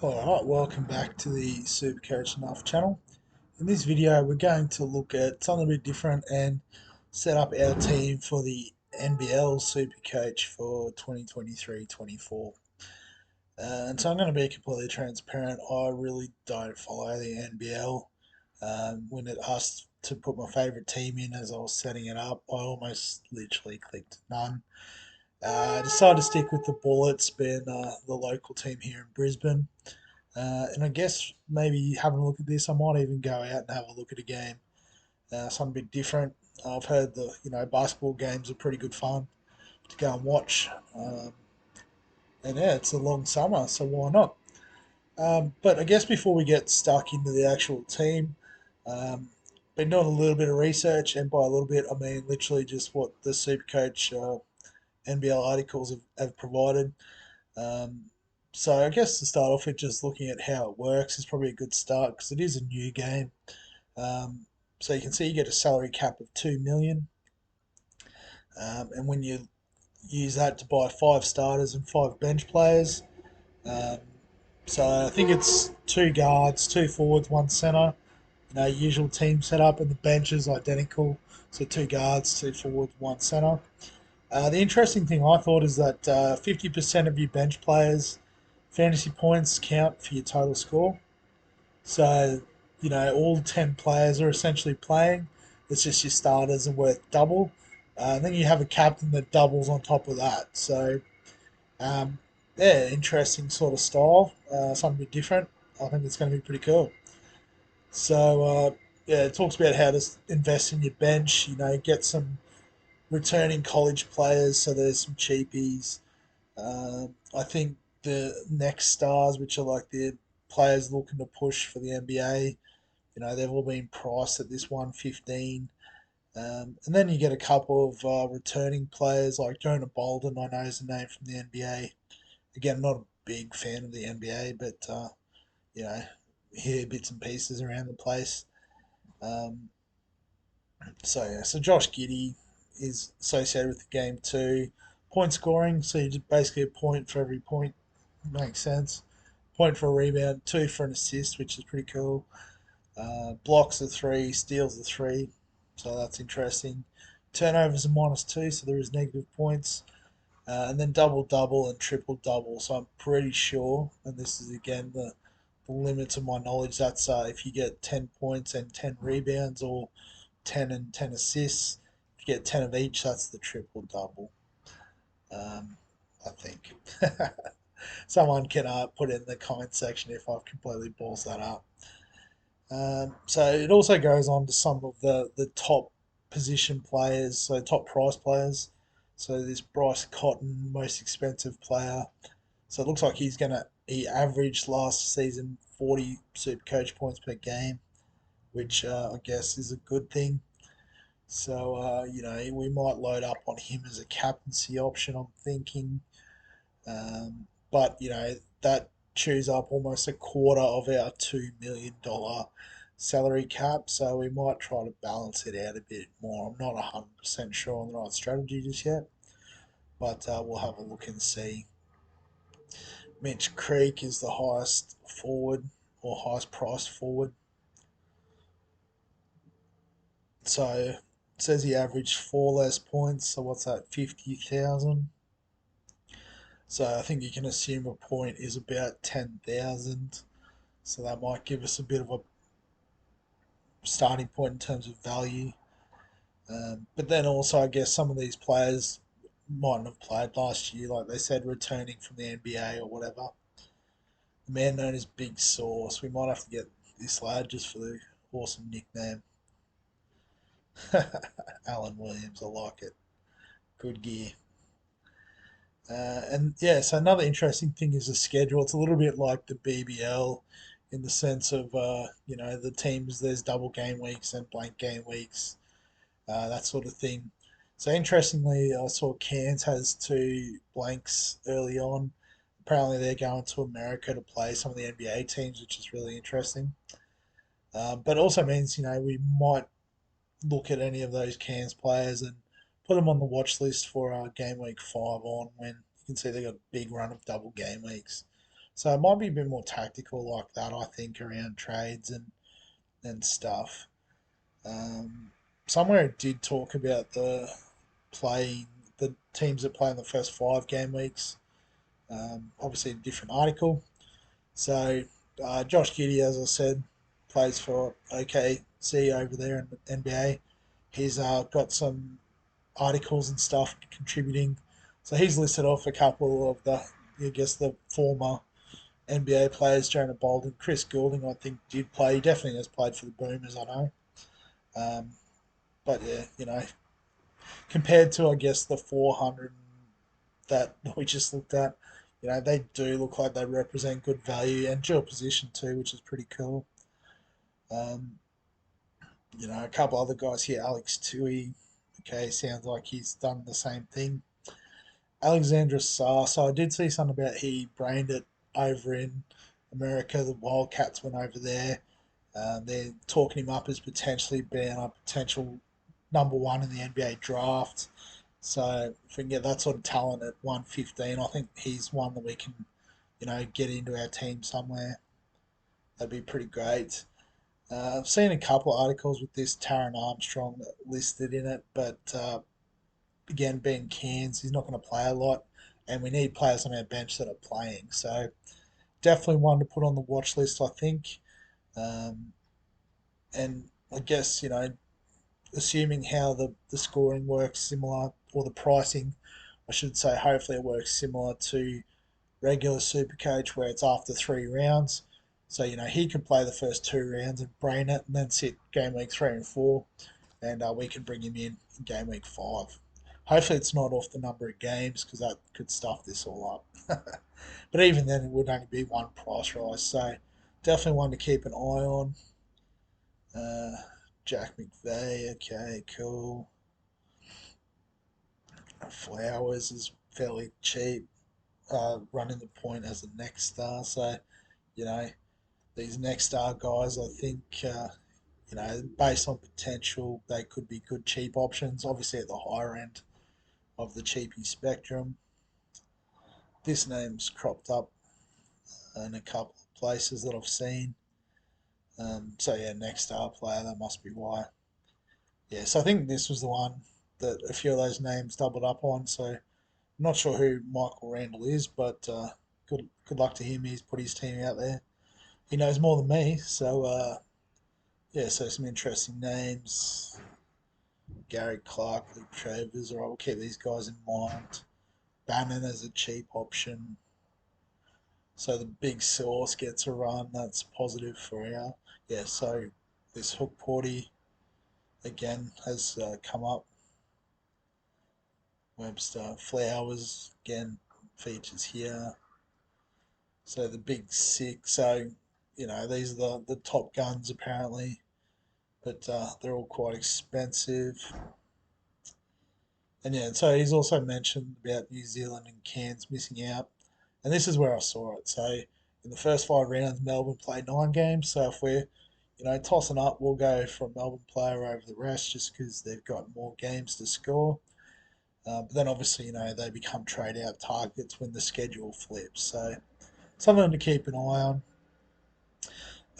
Alright, welcome back to the SuperCoach NBL channel. In this video, we're going to look at something a bit different and set up our team for the NBL SuperCoach for 2023-24. And so I'm going to be completely transparent. I really don't follow the NBL. When it asked to put my favourite team in as I was setting it up, I almost literally clicked none. I decided to stick with the Bullets, being the local team here in Brisbane. And I guess maybe having a look at this, I might even go out and have a look at a game, something a bit different. I've heard the basketball games are pretty good fun to go and watch, and yeah, it's a long summer, so why not? But I guess before we get stuck into the actual team, been doing a little bit of research, and by a little bit I mean literally just what the Supercoach NBL articles have provided. Um, so I guess to start off with, just looking at how it works is probably a good start because it is a new game. Um, so you can see you get a salary cap of 2 million, and when you use that to buy 5 starters and 5 bench players, um, so I think it's 2 guards, 2 forwards, 1 center. Usual team setup, and the bench is identical. So 2 guards, 2 forwards, 1 center. The interesting thing I thought is that 50% of your bench players' fantasy points count for your total score. So, all 10 players are essentially playing. It's just your starters are worth double. And then you have a captain that doubles on top of that. So, um, yeah, interesting sort of style. Something a bit different. I think it's going to be pretty cool. So, yeah, it talks about how to invest in your bench, get some returning college players. So there's some cheapies. I think the next stars, which are like the players looking to push for the NBA, they've all been priced at this 115. And then you get a couple of returning players like Jonah Bolden. I know is a name from the NBA. Again, not a big fan of the NBA, but you know, hear bits and pieces around the place. Um, so yeah, so Josh Giddey is associated with the game too. Point scoring, so you just basically a point for every point. Makes sense. Point for a rebound, 2 for an assist, which is pretty cool. Blocks are 3, steals are 3, so that's interesting. Turnovers are -2, so there is negative points. And then double double and triple double. So I'm pretty sure, and this is again the limits of my knowledge. That's if you get 10 points and 10 rebounds, or 10 and 10 assists. If you get 10 of each, that's the triple double. Um, I think. Someone can put in the comment section if I've completely balls that up. So it also goes on to some of the top position players, so top price players. So this Bryce Cotton, most expensive player. So it looks like he averaged last season 40 super coach points per game, which I guess is a good thing. So we might load up on him as a captaincy option. I'm thinking, but that chews up almost a quarter of our $2 million salary cap. So we might try to balance it out a bit more. I'm not 100% sure on the right strategy just yet, but we'll have a look and see. Mitch Creek is the highest forward, or highest priced forward. So it says he averaged 4 less points. So what's that? 50,000. So I think you can assume a point is about 10,000. So that might give us a bit of a starting point in terms of value. But then also, I guess some of these players mightn't have played last year, like they said, returning from the NBA or whatever. The man known as Big Sauce. We might have to get this lad just for the awesome nickname. Alan Williams, I like it. Good gear. And yeah, so another interesting thing is the schedule. It's a little bit like the BBL in the sense of, the teams, there's double game weeks and blank game weeks, that sort of thing. So interestingly, I saw Cairns has 2 blanks early on. Apparently, they're going to America to play some of the NBA teams, which is really interesting. But it also means, we might look at any of those Cairns players and put them on the watch list for game week 5 on, when you can see they got a big run of double game weeks. So it might be a bit more tactical like that, I think, around trades and stuff. Um, Somewhere it did talk about playing the teams that play in the first 5 game weeks. Obviously, a different article. So Josh Giddey, as I said, plays for OKC over there in the NBA. He's got some articles and stuff contributing. So he's listed off a couple of the former NBA players. Jonah Bolden, Chris Goulding, I think did play. He definitely has played for the Boomers, I know. Um, but yeah, compared to I guess the 400 that we just looked at, they do look like they represent good value and dual position too, which is pretty cool. Um, a couple other guys here, Alex Tui. Okay, sounds like he's done the same thing. Alexandra Sarr. So I did see something about he brained it over in America. The Wildcats went over there. They're talking him up as potentially being a potential number 1 in the NBA draft. So if we can get that sort of talent at 115, I think he's one that we can, get into our team somewhere. That'd be pretty great. I've seen a couple of articles with this Taron Armstrong listed in it, but again, being Cairns, he's not going to play a lot, and we need players on our bench that are playing. So definitely one to put on the watch list, I think. Um, and I guess assuming how the scoring works similar, or the pricing, I should say, hopefully it works similar to regular Supercoach where it's after 3 rounds. So he can play the first 2 rounds and brain it, and then sit game week 3 and 4, and we can bring him in game week 5. Hopefully it's not off the number of games because that could stuff this all up. But even then, it would only be one price rise. So definitely one to keep an eye on. Uh, Jack McVeigh, okay, cool. Flowers is fairly cheap, running the point as the next star. So, you know, these next star guys, I think, based on potential, they could be good cheap options. Obviously, at the higher end of the cheapy spectrum. This name's cropped up in a couple of places that I've seen. So yeah, next star player, that must be why. Yeah, so I think this was the one that a few of those names doubled up on. So I'm not sure who Michael Randall is, but good luck to him. He's put his team out there. He knows more than me. So yeah, so some interesting names. Gary Clark, Luke Travers. All right, we'll keep these guys in mind. Bannon as a cheap option. So the big source gets a run. That's positive for our. Yeah, so this Hook Porty again has come up. Webster Flowers again features here. So the big six. So these are the top guns apparently, but they're all quite expensive. And yeah, so he's also mentioned about New Zealand and Cairns missing out, and this is where I saw it. So in the first 5 rounds, Melbourne played 9 games. So if we're tossing up, we'll go for a Melbourne player over the rest just because they've got more games to score. But then obviously, they become trade out targets when the schedule flips. So something to keep an eye on.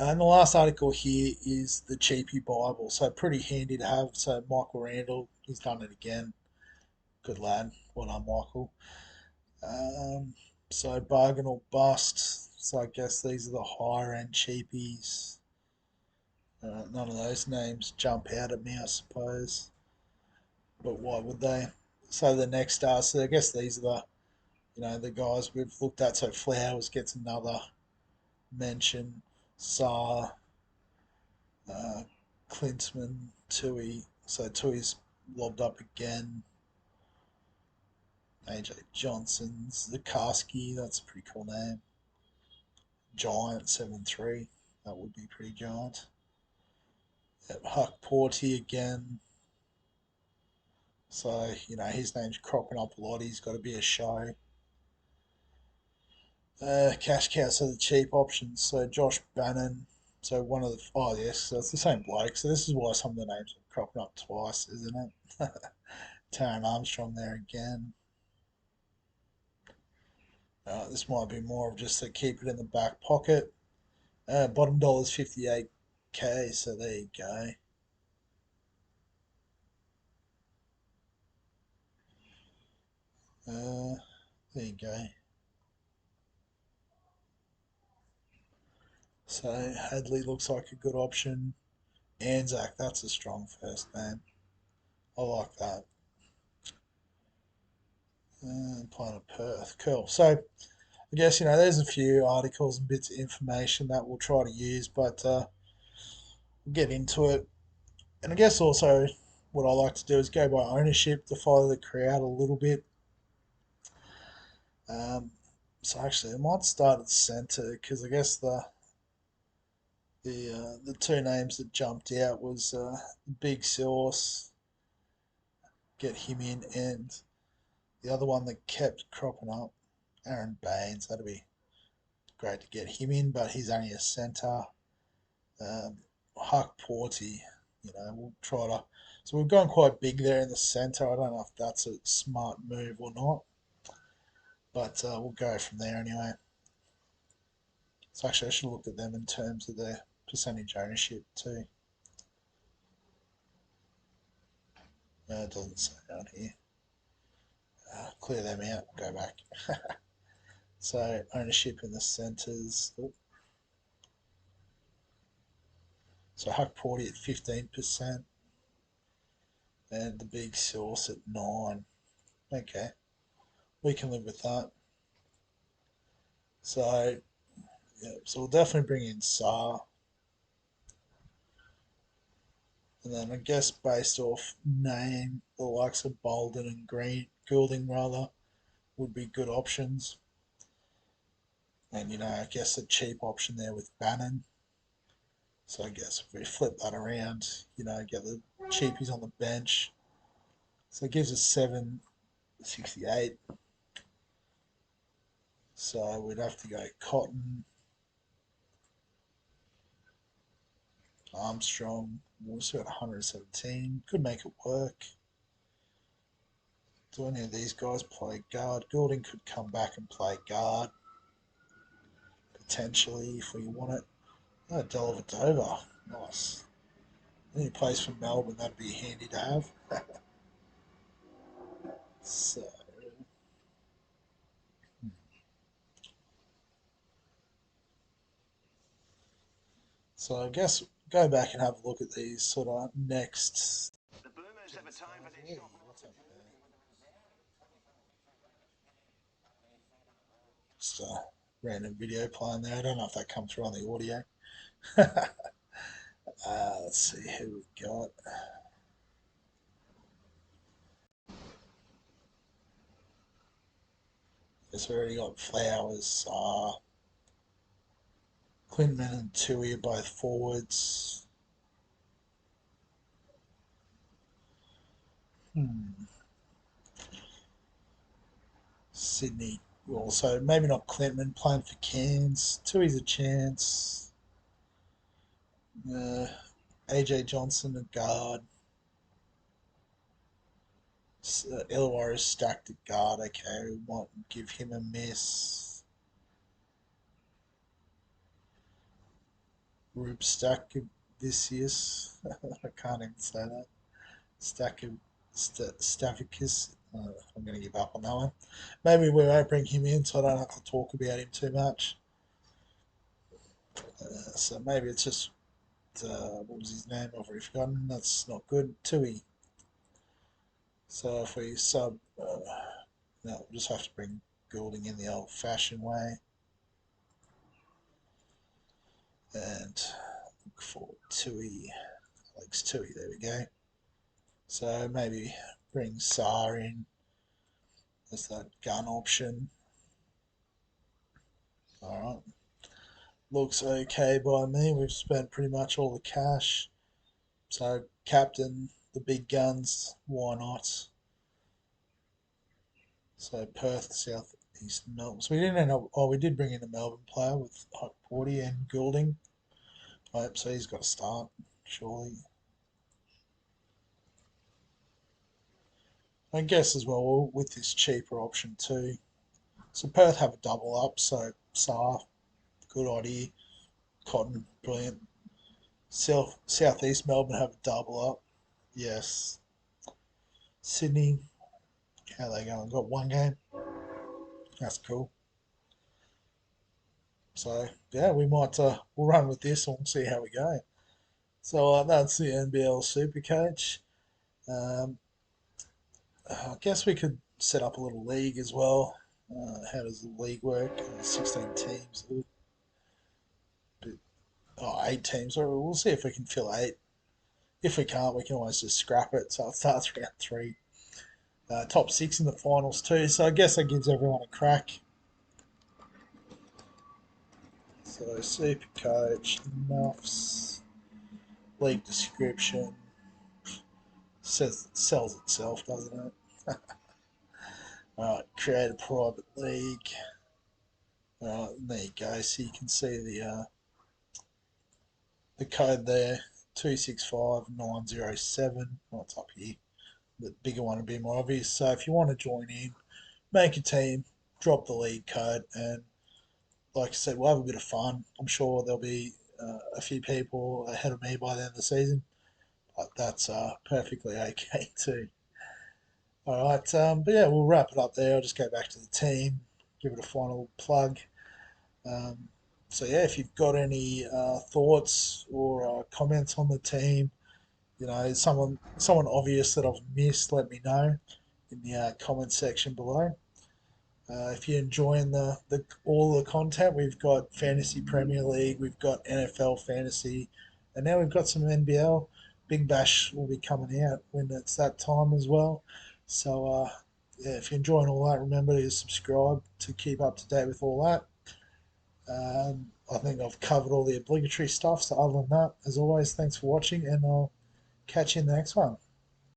And the last article here is the Cheapy Bible. So pretty handy to have. So Michael Randall, he's done it again. Good lad. Well done, Michael. Um, so bargain or bust. So I guess these are the higher end cheapies. None of those names jump out at me, I suppose. But why would they? So the next star. So I guess these are the guys we've looked at. So Flowers gets another mention. Saar, uh, Klinsman, Tui. So Tui's lobbed up again. AJ Johnson's Zukarski. That's a pretty cool name. Giant 7-3. That would be pretty giant. Huck Porty again. So, his name's cropping up a lot. He's got to be a show. Cash cow, so the cheap options. So Josh Bannon. So one of the yes, so it's the same bloke. So this is why some of the names are cropping up twice, isn't it? Taron Armstrong there again. This might be more of just to keep it in the back pocket. Bottom dollar's 58k, so there you go. There you go. So Hadley looks like a good option. Anzac, that's a strong first name. I like that. Playing at Perth, cool. So I guess there's a few articles and bits of information that we'll try to use, but we'll get into it. And I guess also what I like to do is go by ownership to follow the crowd a little bit. Um, so actually, I might start at centre because I guess the two names that jumped out was Big Sauce, get him in, and the other one that kept cropping up, Aaron Baines. That'd be great to get him in, but he's only a centre. Huck Porty, we'll try to. So we've gone quite big there in the centre. I don't know if that's a smart move or not, but we'll go from there anyway. So actually, I should look at them in terms of their percentage ownership too. It doesn't say down here. Clear them out. Go back. So ownership in the centres. Oh. So Huck Porty at 15%, and the Big Sauce at 9. Okay, we can live with that. So yeah, so we'll definitely bring in Saar. And then I guess based off name, the likes of Bolden and Goulding rather, would be good options. And I guess a cheap option there with Bannon. So I guess if we flip that around, get the cheapies on the bench. So it gives us 768. So we'd have to go Cotton, Armstrong. We're also at 117. Could make it work. Do any of these guys play guard? Goulding could come back and play guard, potentially, if we want it. Oh, Dellavedova. Nice. Any place from Melbourne, that'd be handy to have. So, so I guess go back and have a look at these sort of next. The Boomers have a time for this. What's up there? Just a random video playing there. I don't know if that comes through on the audio. Let's see who we've got. Yes, we already got Flowers. Quinman and Tui are both forwards. Sydney also, maybe not Clintman playing for Cairns. Tui's a chance. AJ Johnson, a guard. Illawarra is stacked at guard. Okay, we might give him a miss. Rube Stakovicius. I can't even say that. Stavicus. I'm going to give up on that one. Maybe we won't bring him in so I don't have to talk about him too much. So maybe it's just, what was his name? I've already forgotten. That's not good. Tui. So if we sub, no, we'll just have to bring Goulding in the old fashioned way. And look for Tui. Alex Tui, there we go. So maybe bring Saar in as that gun option. Alright. Looks okay by me. We've spent pretty much all the cash. So captain, the big guns, why not? So Perth, South East Melbourne. So we didn't end up. Oh, we did bring in a Melbourne player with Huck Porty and Goulding. So he's got to start, surely. I guess as well with this cheaper option too. So Perth have a double up. So Saar, good idea. Cotton, brilliant. Southeast Melbourne have a double up. Yes. Sydney, how they going? Got one game. That's cool. So yeah, we might we'll run with this and we'll see how we go. So that's the NBL Supercoach. Um, I guess we could set up a little league as well. How does the league work? 16 teams. Oh, 8 teams. We'll see if we can fill 8. If we can't, we can always just scrap it. So it starts round 3. Top 6 in the finals too. So I guess that gives everyone a crack. So Supercoach, Nuffs, league description. Sells itself, doesn't it? Alright, create a private league. Alright, there you go. So you can see the code there, 265907. Oh, it's up here. The bigger one would be more obvious. So if you want to join in, make a team, drop the league code, and like I said, we'll have a bit of fun. I'm sure there'll be a few people ahead of me by the end of the season, but that's perfectly okay too. All right, but yeah, we'll wrap it up there. I'll just go back to the team, give it a final plug. Um, so yeah, if you've got any thoughts or comments on the team, someone obvious that I've missed, let me know in the comment section below. If you're enjoying the all the content, we've got Fantasy Premier League, we've got NFL Fantasy, and now we've got some NBL. Big Bash will be coming out when it's that time as well. So yeah, if you're enjoying all that, remember to subscribe to keep up to date with all that. I think I've covered all the obligatory stuff. So other than that, as always, thanks for watching, and I'll catch you in the next one.